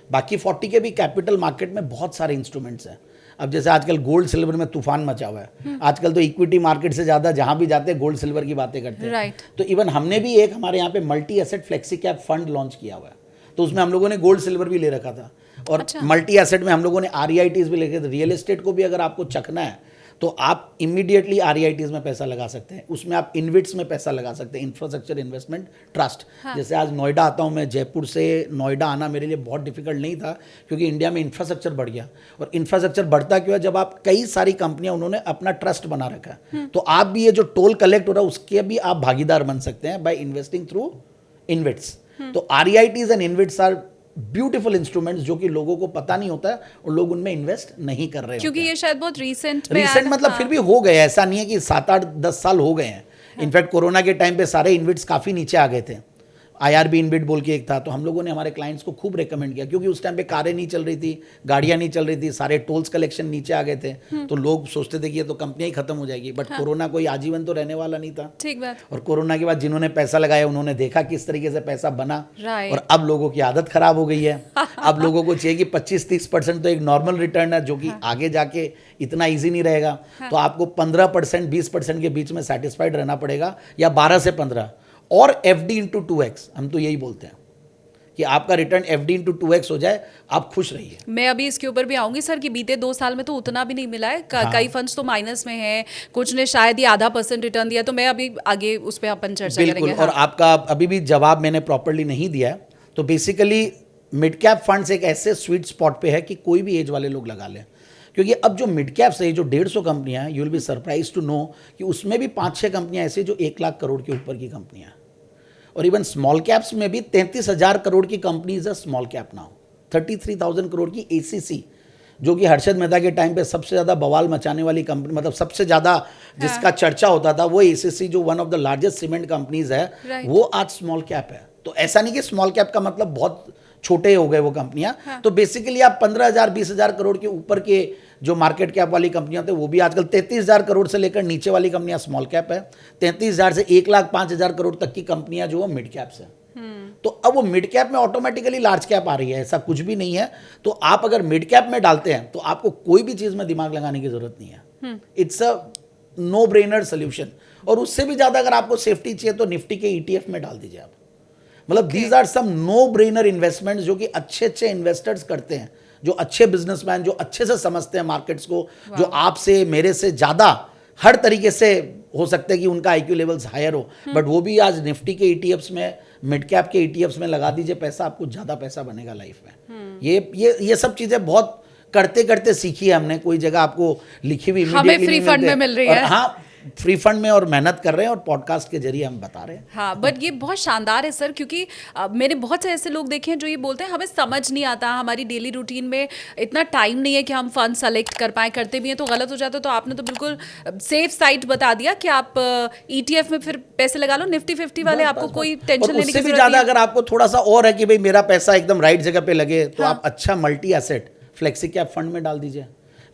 बाकी 40 के भी कैपिटल मार्केट में बहुत सारे इंस्ट्रूमेंट्स हैं। अब जैसे आजकल गोल्ड सिल्वर में तूफान मचा हुआ है। आजकल तो इक्विटी मार्केट से ज्यादा जहां भी जाते हैं गोल्ड सिल्वर की बातें करते हैं। तो इवन हमने भी एक हमारे यहाँ पे multi asset flexi cap fund launch किया हुआ है। तो उसमें हम लोगों ने गोल्ड सिल्वर भी ले रखा था और मल्टी एसेट में हम लोगों ने REITs भी लेके। रियल एस्टेट को भी अगर आपको चखना है तो आप इमीडिएटली REITs में पैसा लगा सकते हैं। उसमें आप इन्विट्स में पैसा लगा सकते हैं, इंफ्रास्ट्रक्चर इन्वेस्टमेंट ट्रस्ट। जैसे आज नोएडा आता हूं मैं, जयपुर से नोएडा आना मेरे लिए बहुत डिफिकल्ट नहीं था, क्योंकि इंडिया में इंफ्रास्ट्रक्चर बढ़ गया। और इंफ्रास्ट्रक्चर बढ़ता क्यों है? जब आप कई सारी कंपनियां उन्होंने अपना ट्रस्ट बना रखा है, तो आप भी ये जो टोल कलेक्ट हो रहा है उसके भी आप भागीदार बन सकते हैं बाय इन्वेस्टिंग थ्रू इन्विट्स। तो REITs and InvITs are beautiful instruments जो कि लोगों को पता नहीं होता है और लोग उनमें इन्वेस्ट नहीं कर रहे हैं, क्योंकि ये शायद बहुत रीसेंट मतलब फिर भी हो गए। ऐसा नहीं है कि 7, 8, 10 साल हो गए हैं। इनफैक्ट कोरोना के टाइम पे सारे इन्विट्स काफी नीचे आ गए थे। IRB इन्विट बोल के एक था, तो हम लोगों ने हमारे क्लाइंट्स को खूब रेकमेंड किया, क्योंकि उस टाइम पे कारें नहीं चल रही थी, गाड़ियां नहीं चल रही थी, सारे टोल्स कलेक्शन नीचे आ गए थे। तो लोग सोचते थे कि ये तो कंपनियां ही खत्म हो जाएगी। बट कोरोना कोई आजीवन तो रहने वाला नहीं था। ठीक बात। और कोरोना के बाद जिन्होंने पैसा लगाया उन्होंने देखा किस तरीके से पैसा बना, और अब लोगों की आदत खराब हो गई है। अब लोगों को चाहिए कि 25-30% तो एक नॉर्मल रिटर्न है, जो कि आगे जाके इतना ईजी नहीं रहेगा। तो आपको 15%, 20% के बीच में सेटिस्फाइड रहना पड़ेगा, या 12 से 15, और FD इंटू 2x। हम तो यही बोलते हैं कि आपका रिटर्न FD इंटू 2x हो जाए, आप खुश रहिए। मैं अभी इसके ऊपर भी आऊंगी सर कि बीते 2 साल में तो उतना भी नहीं मिला है। कई फंड्स तो माइनस में हैं, कुछ ने शायद ही 0.5% रिटर्न दिया। तो मैं अभी आगे उस पर अपन चर्चा करेंगे। और आपका अभी भी जवाब मैंने प्रॉपर्ली नहीं दिया है। तो बेसिकली मिड कैप फंड्स एक ऐसे स्वीट स्पॉट पे है कि कोई भी एज वाले लोग लगा लें, क्योंकि अब जो मिड कैप्स है, जो 150 कंपनियां हैं, you will be surprise to know कि उसमें भी 5-6 कंपनियां ऐसी जो 1 लाख करोड़ के ऊपर की कंपनियां हैं। और इवन स्मॉल कैप्स में भी 33,000 करोड़ की कंपनीज है स्मॉल कैप नाउ। 33,000 करोड़ की एसीसी, जो कि हर्षद मेहता के टाइम पे सबसे ज़्यादा बवाल मचाने वाली कंपनी, मतलब सबसे ज़्यादा जिसका चर्चा होता था, वो एसीसी जो one of the largest cement companies है, वो आज स्मॉल कैप है। तो ऐसा नहीं कि स्मॉल कैप का मतलब बहुत छोटे हो गए वो कंपनियां। तो बेसिकली आप 15,000 20,000 करोड़ के ऊपर के जो मार्केट कैप वाली कंपनियां थे, वो भी आजकल 33,000 करोड़ से लेकर नीचे वाली कंपनियां स्मॉल कैप है। 33,000 से 1,05,000 करोड़ तक की कंपनियां जो मिड कैप्स है। तो अब वो मिड कैप में ऑटोमेटिकली लार्ज कैप आ रही है, ऐसा कुछ भी नहीं है। तो आप अगर मिड कैप में डालते हैं तो आपको कोई भी चीज में दिमाग लगाने की जरूरत नहीं है। It's a no brainer solution. और उससे भी ज्यादा अगर आपको सेफ्टी चाहिए तो निफ्टी के ईटीएफ में डाल दीजिए आप। मतलब these are some no brainer investments जो कि अच्छे अच्छे इन्वेस्टर्स करते हैं, जो अच्छे बिजनेसमैन, जो अच्छे से समझते हैं मार्केट्स को, जो आपसे मेरे से ज्यादा हर तरीके से हो सकता है कि उनका आईक्यू लेवल्स हायर हो, बट वो भी आज निफ्टी के ईटीएफ्स में, मिड कैप के ईटीएफ्स में लगा दीजिए पैसा, आपको ज्यादा पैसा बनेगा लाइफ में। ये सब चीजें बहुत करते करते सीखी है हमने, कोई जगह आपको लिखी हुई हमें फ्री फंड में मिल रही है। हाँ, फ्री फंड में और मेहनत कर रहे हैं और पॉडकास्ट के जरिए हम बता रहे हैं। हाँ, बट ये बहुत शानदार है सर, क्योंकि मैंने बहुत से ऐसे लोग देखे हैं जो ये बोलते हैं हमें समझ नहीं आता, हमारी डेली रूटीन में इतना टाइम नहीं है कि हम फंड सेलेक्ट कर पाए, करते भी हैं तो गलत हो जाता है। तो आपने तो बिल्कुल सेफ साइट बता दिया कि आप ईटीएफ में फिर पैसे लगा लो, निफ्टी 50 वाले, आपको कोई टेंशन लेने की जरूरत नहीं। उससे भी ज्यादा अगर आपको थोड़ा सा और है कि भाई मेरा पैसा एकदम राइट जगह पे लगे, तो आप अच्छा multi asset flexi cap fund में डाल दीजिए।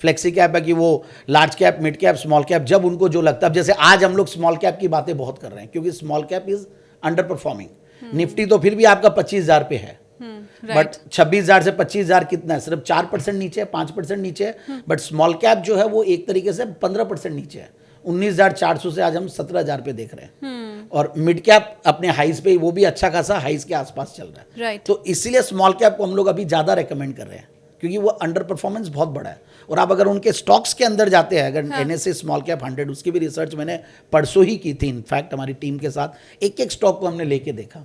फ्लेक्सी कैप है कि वो large cap, mid cap, small cap, जब उनको जो लगता है, जैसे आज हम लोग स्मॉल कैप की बातें बहुत कर रहे हैं क्योंकि small cap is under performing. Nifty तो फिर भी आपका 25,000 पे है, बट 26,000 से 25,000 कितना है, सिर्फ 4% नीचे है, 5% नीचे है। बट स्मॉल कैप जो है वो एक तरीके से 15% नीचे है। 19,400 से आज हम 17,000 पे देख रहे हैं। और मिड कैप अपने हाइज पे, वो भी अच्छा खासा हाइज के आसपास चल रहा है। तो इसीलिए स्मॉल कैप को हम लोग अभी ज्यादा रेकमेंड कर रहे हैं क्योंकि वो अंडर परफॉर्मेंस बहुत बड़ा है। और आप अगर उनके स्टॉक्स के अंदर जाते हैं, अगर एनएसए स्मॉल कैप 100, उसकी भी रिसर्च मैंने परसों ही की थी, इनफैक्ट हमारी टीम के साथ एक एक स्टॉक को हमने लेके देखा,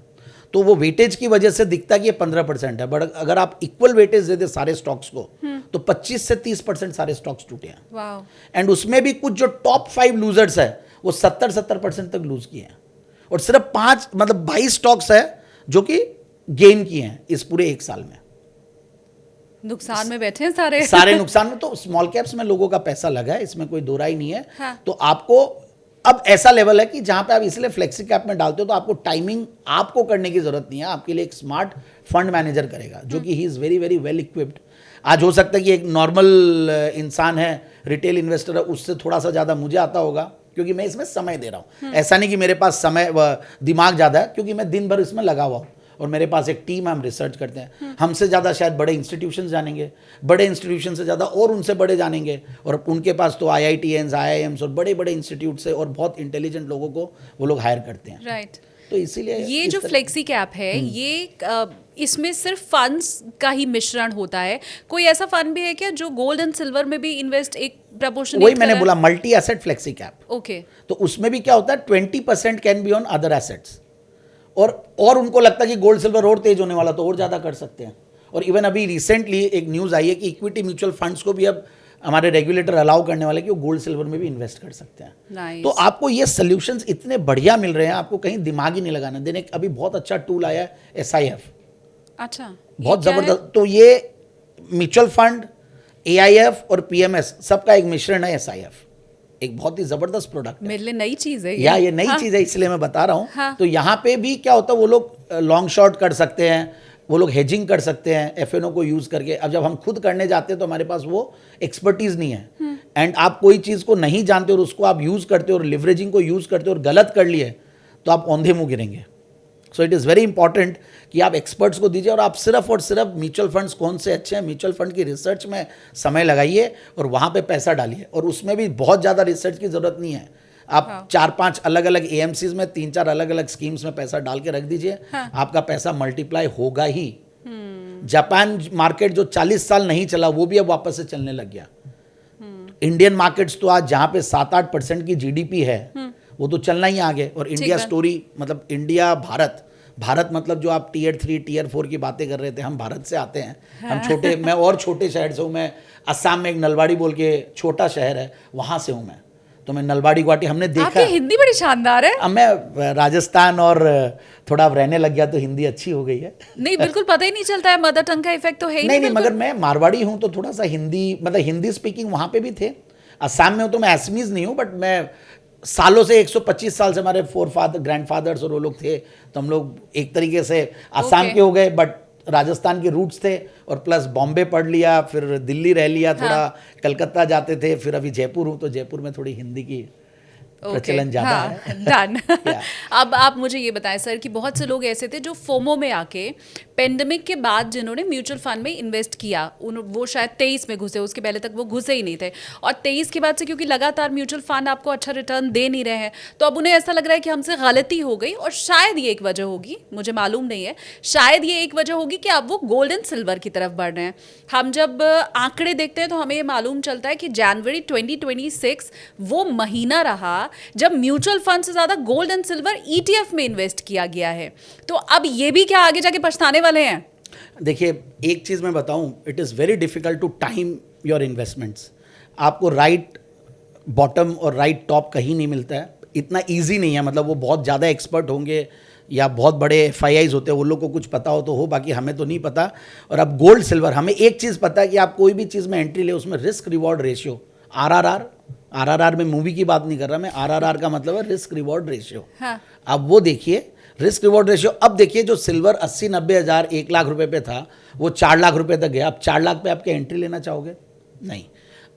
तो वो वेटेज की वजह से दिखता है कि ये 15% है, बट अगर आप इक्वल वेटेज देते सारे स्टॉक्स को तो 25 से 30% सारे स्टॉक्स टूटे हैं। एंड उसमें भी कुछ जो टॉप 5 लूजर्स है वो 70% तक लूज किए हैं, और सिर्फ 22 स्टॉक्स है जो कि गेन किए हैं इस पूरे 1 साल में। नुकसान में बैठे हैं सारे नुकसान में। तो स्मॉल कैप्स में लोगों का पैसा लगा है, इसमें कोई दो राय नहीं है। तो आपको अब ऐसा लेवल है कि जहां पे आप इसलिए फ्लेक्सी कैप में डालते हो तो आपको टाइमिंग आपको करने की जरूरत नहीं है, आपके लिए एक स्मार्ट फंड मैनेजर करेगा जो कि he is very very well equipped. आज हो सकता है कि एक नॉर्मल इंसान है, रिटेल इन्वेस्टर है, उससे थोड़ा सा ज़्यादा मुझे आता होगा क्योंकि मैं इसमें समय दे रहा हूँ। ऐसा नहीं कि मेरे पास समय दिमाग ज़्यादा है, क्योंकि मैं दिन भर इसमें लगा हुआ हूँ और मेरे पास एक टीम है, हम रिसर्च करते हैं। हमसे ज़्यादा शायद बड़े इंस्टीट्यूशंस जानेंगे, बड़े इंस्टीट्यूशन से ज़्यादा और उनसे बड़े जानेंगे, और उनके पास तो IITs, IIMs और बड़े बड़े इंस्टीट्यूट से और बहुत इंटेलिजेंट लोगों को वो लोग हायर करते हैं। राइट। तो इसीलिए ये जो फ्लेक्सी कैप है, ये इसमें सिर्फ फंड्स का ही मिश्रण होता है, कोई ऐसा फंड भी है क्या जो गोल्ड एंड सिल्वर में भी इन्वेस्ट एक प्रपोर्शन? वही मैंने बोला, multi asset flexi cap. Okay. तो उसमें भी क्या होता है, 20% can be on other assets, और उनको लगता है कि गोल्ड सिल्वर और तेज होने वाला तो और ज्यादा कर सकते हैं। और इवन अभी रिसेंटली एक न्यूज आई है कि इक्विटी म्यूचुअल फंड्स को भी अब हमारे रेगुलेटर अलाउ करने वाले कि वो गोल्ड सिल्वर में भी इन्वेस्ट कर सकते हैं। nice. तो आपको ये सॉल्यूशंस इतने बढ़िया मिल रहे हैं, आपको कहीं दिमाग ही नहीं लगाना देने। अभी बहुत अच्छा टूल आया है SIF। अच्छा, बहुत जबरदस्त। तो ये म्यूचुअल फंड, AIF और PMS सबका एक मिश्रण है SIF, एक बहुत ही जबरदस्त प्रोडक्ट है। मेरे लिए नई चीज है ये नई चीज है, इसलिए मैं बता रहा हूँ। हाँ। तो यहाँ पे भी क्या होता है, वो लोग लॉन्ग शॉर्ट कर सकते हैं, वो लोग हेजिंग कर सकते हैं FNO को यूज करके। अब जब हम खुद करने जाते हैं तो हमारे पास वो एक्सपर्टीज नहीं है, एंड आप कोई चीज को नहीं जानते और उसको आप यूज करते हो और लिवरेजिंग को यूज करते हो और गलत कर लिए तो आप औंधे मुंह गिरेंगे। सो इट इज़ वेरी इंपॉर्टेंट कि आप एक्सपर्ट्स को दीजिए, और आप सिर्फ और सिर्फ म्यूचुअल फंड्स कौन से अच्छे हैं, म्यूचुअल फंड की रिसर्च में समय लगाइए और वहाँ पे पैसा डालिए। और उसमें भी बहुत ज़्यादा रिसर्च की ज़रूरत नहीं है, आप 4-5 अलग अलग AMCs में 3-4 अलग अलग स्कीम्स में पैसा डाल के रख दीजिए। आपका पैसा मल्टीप्लाई होगा ही। जापान मार्केट जो 40 साल नहीं चला वो भी अब वापस से चलने लग गया। इंडियन मार्केट्स तो आज जहाँ पे 7-8% की GDP है वो तो चलना ही आगे। और इंडिया स्टोरी, मतलब इंडिया भारत भारत मतलब जो आप टीयर 3 टीयर 4 की बातें कर रहे थे, हम भारत से आते हैं। हम छोटे, मैं और छोटे शहर से हूँ। मैं असम में एक नलबाड़ी बोल के छोटा शहर है, वहाँ से हूँ मैं। तो मैं नलबाड़ी गुवाहाटी हमने देखा। आपकी हिंदी बड़ी शानदार है। अब मैं राजस्थान और थोड़ा अब रहने लग गया तो हिंदी अच्छी हो गई है। नहीं, बिल्कुल पता ही नहीं चलता है, मदर टंग का इफेक्ट तो है ही नहीं, बिल्कुल। मगर मैं मारवाड़ी हूँ तो थोड़ा सा हिंदी, मतलब हिंदी स्पीकिंग वहाँ पे भी थे। असम में हूँ तो मैं असमीज नहीं हूँ, बट मैं सालों से 125 साल से हमारे ग्रैंडफादर्स और वो लोग थे, तो हम लोग एक तरीके से असम Okay. के हो गए, बट राजस्थान के रूट्स थे। और प्लस बॉम्बे पढ़ लिया, फिर दिल्ली रह लिया थोड़ा, कलकत्ता जाते थे, फिर अभी जयपुर हूँ तो जयपुर में थोड़ी हिंदी की प्रचलन ज्यादा है। डन। Yeah. अब आप मुझे ये बताएं सर कि बहुत से लोग ऐसे थे जो फोमो में आके पेंडेमिक के बाद जिन्होंने म्यूचुअल फंड में इन्वेस्ट किया, वो शायद 23 में घुसे, उसके पहले तक वो घुसे ही नहीं थे, और 23 के बाद से क्योंकि लगातार म्यूचुअल फंड आपको अच्छा रिटर्न दे नहीं रहे हैं, तो अब उन्हें ऐसा लग रहा है कि हमसे गलती हो गई। और शायद ये एक वजह होगी, मुझे मालूम नहीं है, शायद ये एक वजह होगी कि अब वो गोल्ड एंड सिल्वर की तरफ बढ़ रहे हैं। हम जब आंकड़े देखते हैं तो हमें ये मालूम चलता है कि जनवरी 2026 वो महीना रहा जब म्यूचुअल फंड से ज्यादा गोल्ड एंड सिल्वर ETF में इन्वेस्ट किया गया है। तो अब ये भी क्या आगे जाके पछताने वाले हैं? देखिए, एक चीज़ मैं बताऊं, it is very difficult to time your investments. आपको राइट बॉटम और राइट टॉप कहीं नहीं मिलता है, इतना इजी नहीं है। मतलब वो बहुत ज़्यादा एक्सपर्ट होंगे या बहुत बड़े FIIs होते हैं, वो लोग को कुछ पता हो तो हो, बाकी हमें तो नहीं पता। और अब गोल्ड सिल्वर, हमें एक चीज़ पता है कि आप कोई भी चीज़ में एंट्री ले, उसमें रिस्क रिवॉर्ड रेशियो, RRR में मूवी की बात नहीं कर रहा मैं, RRR का मतलब है रिस्क रिवॉर्ड रेशियो। हाँ। अब वो देखिए रिस्क रिवॉर्ड रेशियो। अब देखिए जो सिल्वर 80-90 हज़ार 1 लाख रुपए पे था, वो 4 लाख रुपए तक गया। अब 4 लाख पे आप क्या एंट्री लेना चाहोगे? नहीं।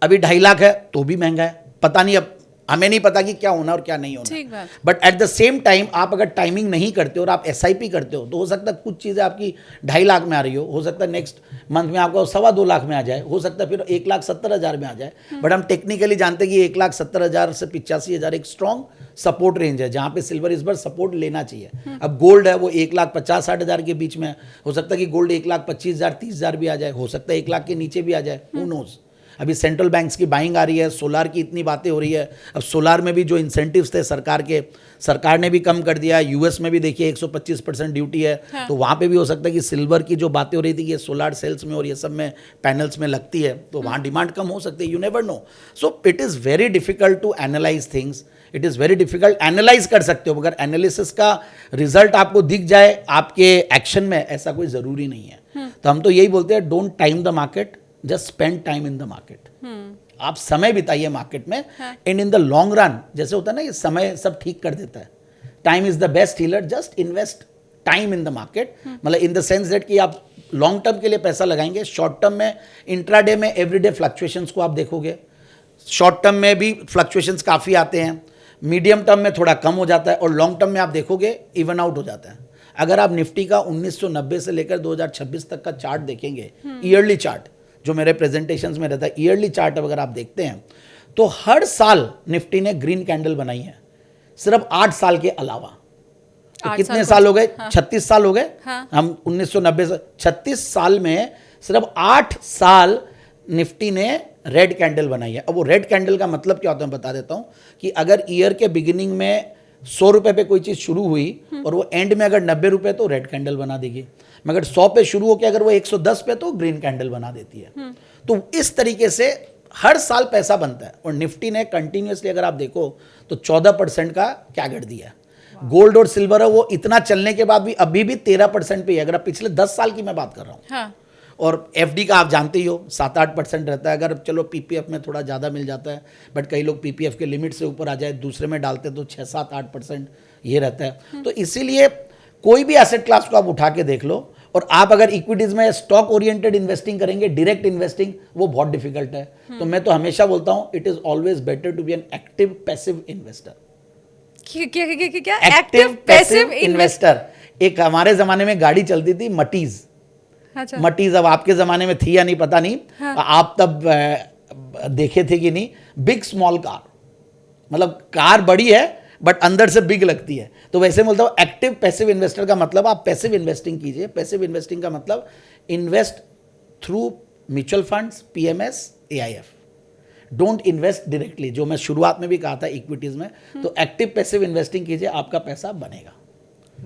अभी 2.5 लाख है तो भी महंगा है, पता नहीं, अब हमें नहीं पता कि क्या होना और क्या नहीं होना। ठीक बात। But at the same time आप अगर टाइमिंग नहीं करते और आप SIP करते हो, तो हो सकता है कुछ चीज़ें आपकी 2.5 लाख में आ रही हो सकता है नेक्स्ट मंथ में आपको 2.25 लाख में आ जाए, हो सकता है फिर 1,70,000 में आ जाए। बट हम टेक्निकली जानते हैं कि 1,70,000 से 85,000 एक स्ट्रॉन्ग सपोर्ट रेंज है, जहाँ पे सिल्वर इस बार सपोर्ट लेना चाहिए। अब गोल्ड है वो 1,50,000-60,000 के बीच में है, हो सकता है कि गोल्ड 1,25,000 30,000 भी आ जाए, हो सकता है 1 लाख के नीचे भी आ जाए, हु नोज। अभी सेंट्रल बैंक्स की बाइंग आ रही है, सोलार की इतनी बातें हो रही है। अब सोलार में भी जो इंसेंटिव्स थे सरकार के, सरकार ने भी कम कर दिया। US में भी देखिए 125% ड्यूटी है। हाँ। तो वहाँ पे भी हो सकता है कि सिल्वर की जो बातें हो रही थी कि ये सोलार सेल्स में और ये सब में पैनल्स में लगती है, तो वहाँ डिमांड कम हो सकती है, you never know. So it is very difficult to analyse things, it is very difficult. Analyse कर सकते हो मगर एनालिसिस का रिजल्ट आपको दिख जाए आपके एक्शन में, ऐसा कोई ज़रूरी नहीं है। तो हम तो यही बोलते हैं, don't time the market, just spend time in the market. आप समय बिताइए मार्केट में, and in the long run, जैसे होता है ना, ये समय सब ठीक कर देता है। Time is the best healer, just invest time in the market. मतलब इन द सेंस दैट कि आप लॉन्ग टर्म के लिए पैसा लगाएंगे, शॉर्ट टर्म में इंट्राडे में एवरीडे फ्लक्चुएशंस को आप देखोगे, शॉर्ट टर्म में भी फ्लक्चुएशंस काफ़ी आते हैं, मीडियम टर्म में थोड़ा कम हो जाता है, और लॉन्ग टर्म में आप देखोगे इवन आउट हो जाता है। अगर आप निफ्टी का 1990 से लेकर 2026 तक का चार्ट देखेंगे, ईयरली चार्ट जो मेरे प्रेजेंटेशंस में रहता है, ईयरली चार्ट अगर आप देखते हैं तो हर साल निफ्टी ने ग्रीन कैंडल बनाई है, सिर्फ 8 साल के अलावा। तो कितने साल हो गए? हाँ। 36 साल हो गए। हाँ। हम 1990 से 36 साल में सिर्फ 8 साल निफ्टी ने रेड कैंडल बनाई है। अब वो रेड कैंडल का मतलब क्या होता है मैं बता देता हूं, कि अगर ईयर के बिगिनिंग में 100 रुपए पे कोई चीज शुरू हुई और वो एंड में अगर 90 रुपए, तो रेड कैंडल बना देगी। मगर 100 पे शुरू होकर अगर वो 110 पे, तो ग्रीन कैंडल बना देती है। तो इस तरीके से हर साल पैसा बनता है, और निफ्टी ने कंटिन्यूसली अगर आप देखो तो 14% का कैगर दिया है। गोल्ड और सिल्वर है वो इतना चलने के बाद भी अभी भी 13% पे है, अगर आप पिछले 10 साल की मैं बात कर रहा हूँ। हाँ। और FD का आप जानते ही हो 7-8% रहता है। अगर चलो PPF में थोड़ा ज़्यादा मिल जाता है, बट कई लोग PPF के लिमिट से ऊपर आ जाए, दूसरे में डालते तो 6-7-8% ये रहता है। तो इसीलिए कोई भी एसेट क्लास को आप उठा के देख लो, और आप अगर इक्विटीज में स्टॉक ओरिएंटेड इन्वेस्टिंग करेंगे, डायरेक्ट इन्वेस्टिंग, वो बहुत डिफिकल्ट है। तो मैं तो हमेशा बोलता हूं, it is always better to be an active passive investor. क्या एक्टिव पैसिव इन्वेस्टर। एक हमारे जमाने में गाड़ी चलती थी मटीज। अच्छा। मटीज अब आपके जमाने में थी या नहीं पता नहीं। हाँ। आप तब देखे थे कि नहीं, बिग स्मॉल कार, मतलब कार बड़ी है बट अंदर से बिग लगती है। तो वैसे बोलता हूँ एक्टिव पैसिव इन्वेस्टर का मतलब आप पैसिव इन्वेस्टिंग कीजिए। पैसिव इन्वेस्टिंग का मतलब invest through mutual funds, PMS, AIF। Don't invest directly, जो मैं शुरुआत में भी कहा था इक्विटीज में। तो एक्टिव पैसिव इन्वेस्टिंग कीजिए, आपका पैसा बनेगा।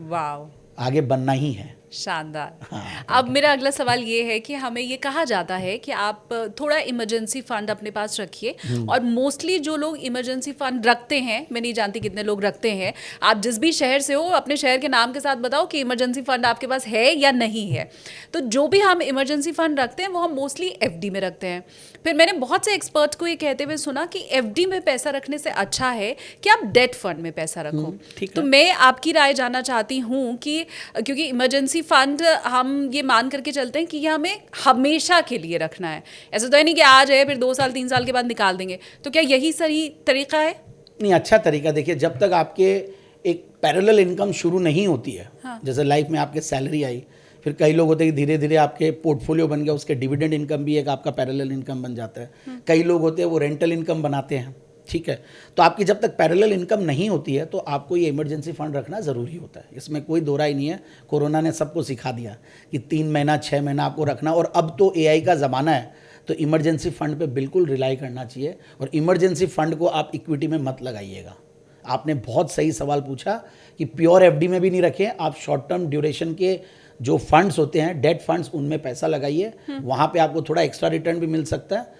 वाओ, आगे बनना ही है। शानदार। हाँ, अब मेरा अगला सवाल ये है कि हमें ये कहा जाता है कि आप थोड़ा इमरजेंसी फंड अपने पास रखिए, और मोस्टली जो लोग इमरजेंसी फंड रखते हैं, मैं नहीं जानती कितने लोग रखते हैं, आप जिस भी शहर से हो अपने शहर के नाम के साथ बताओ कि इमरजेंसी फंड आपके पास है या नहीं है। तो जो भी हम इमरजेंसी फंड रखते हैं वो हम मोस्टली एफडी में रखते हैं। फिर मैंने बहुत से एक्सपर्ट्स को ये कहते हुए सुना कि एफडी में पैसा रखने से अच्छा है कि आप डेट फंड में पैसा रखो। ठीक तो है। मैं आपकी राय जानना चाहती हूँ कि क्योंकि इमरजेंसी फंड हम ये मान करके चलते हैं कि ये हमें हमेशा के लिए रखना है, ऐसा तो है नहीं कि आज है फिर 2 साल 3 साल के बाद निकाल देंगे, तो क्या यही सही तरीका है? नहीं, अच्छा तरीका। देखिए, जब तक आपके एक पैरेलल इनकम शुरू नहीं होती है, हाँ। जैसे लाइफ में आपके सैलरी आई, फिर कई लोग होते हैं कि धीरे धीरे आपके पोर्टफोलियो बन गया, उसके डिविडेंड इनकम भी एक आपका पैरेलल इनकम बन जाता है। कई लोग होते हैं वो रेंटल इनकम बनाते हैं, ठीक है। तो आपकी जब तक पैरेलल इनकम नहीं होती है तो आपको ये इमरजेंसी फंड रखना ज़रूरी होता है, इसमें कोई दो राय नहीं है। कोरोना ने सबको सिखा दिया कि 3 महीना 6 महीना आपको रखना, और अब तो एआई का ज़माना है, तो इमरजेंसी फंड पे बिल्कुल रिलाई करना चाहिए। और इमरजेंसी फंड को आप इक्विटी में मत लगाइएगा। आपने बहुत सही सवाल पूछा कि प्योर एफडी में भी नहीं रखें, आप शॉर्ट टर्म ड्यूरेशन के जो फंड्स होते हैं, डेट फंड्स, उनमें पैसा लगाइए। वहाँ पे आपको थोड़ा एक्स्ट्रा रिटर्न भी मिल सकता है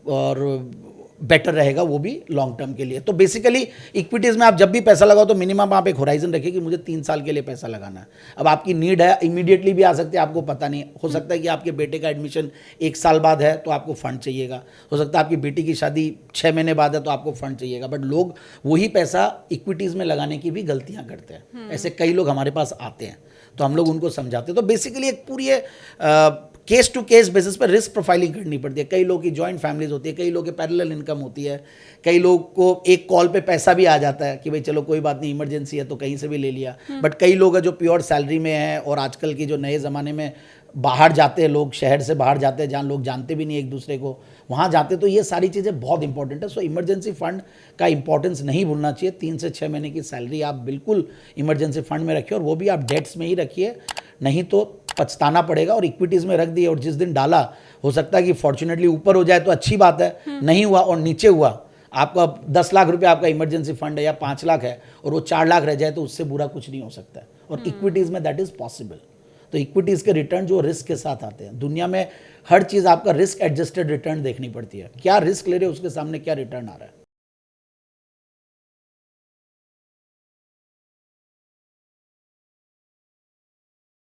और बेटर रहेगा वो भी लॉन्ग टर्म के लिए। तो बेसिकली इक्विटीज़ में आप जब भी पैसा लगाओ तो मिनिमम आप एक होराइजन रखिए कि मुझे 3 साल के लिए पैसा लगाना है। अब आपकी नीड है, इमीडिएटली भी आ सकते हैं, आपको पता नहीं, हो सकता है कि आपके बेटे का एडमिशन 1 साल बाद है तो आपको फंड चाहिएगा, हो सकता है आपकी बेटी की शादी 6 महीने बाद है तो आपको फंड चाहिएगा। बट लोग वही पैसा इक्विटीज़ में लगाने की भी गलतियाँ करते हैं। ऐसे कई लोग हमारे पास आते हैं तो हम लोग उनको समझाते हैं। तो बेसिकली एक पूरी केस टू केस बेसिस पर रिस्क प्रोफाइलिंग करनी पड़ती है। कई लोगों की जॉइंट फैमिलीज होती है, कई लोगों के पैरेलल इनकम होती है, कई लोग को एक कॉल पे पैसा भी आ जाता है कि भाई चलो कोई बात नहीं, इमरजेंसी है तो कहीं से भी ले लिया। बट कई लोग हैं जो प्योर सैलरी में हैं, और आजकल की जो नए ज़माने में बाहर जाते हैं लोग, शहर से बाहर जाते हैं जहाँ लोग जानते भी नहीं एक दूसरे को, वहाँ जाते, तो ये सारी चीज़ें बहुत इंपॉर्टेंट है। सो इमरजेंसी फंड का इंपॉर्टेंस नहीं भूलना चाहिए। 3 से 6 महीने की सैलरी आप बिल्कुल इमरजेंसी फंड में रखिए, और वो भी आप डेट्स में ही रखिए, नहीं तो पछताना पड़ेगा। और इक्विटीज़ में रख दिए और जिस दिन डाला, हो सकता है कि फॉर्चुनेटली ऊपर हो जाए तो अच्छी बात है, नहीं हुआ और नीचे हुआ, आपका 10 लाख रुपए आपका इमरजेंसी फंड है या 5 लाख है और वो 4 लाख रह जाए तो उससे बुरा कुछ नहीं हो सकता है। और इक्विटीज़ में दैट इज़ पॉसिबल। तो इक्विटीज़ के रिटर्न जो रिस्क के साथ आते हैं, दुनिया में हर चीज़ आपका रिस्क एडजस्टेड रिटर्न देखनी पड़ती है। क्या रिस्क ले रहे हो, उसके सामने क्या रिटर्न आ रहा है।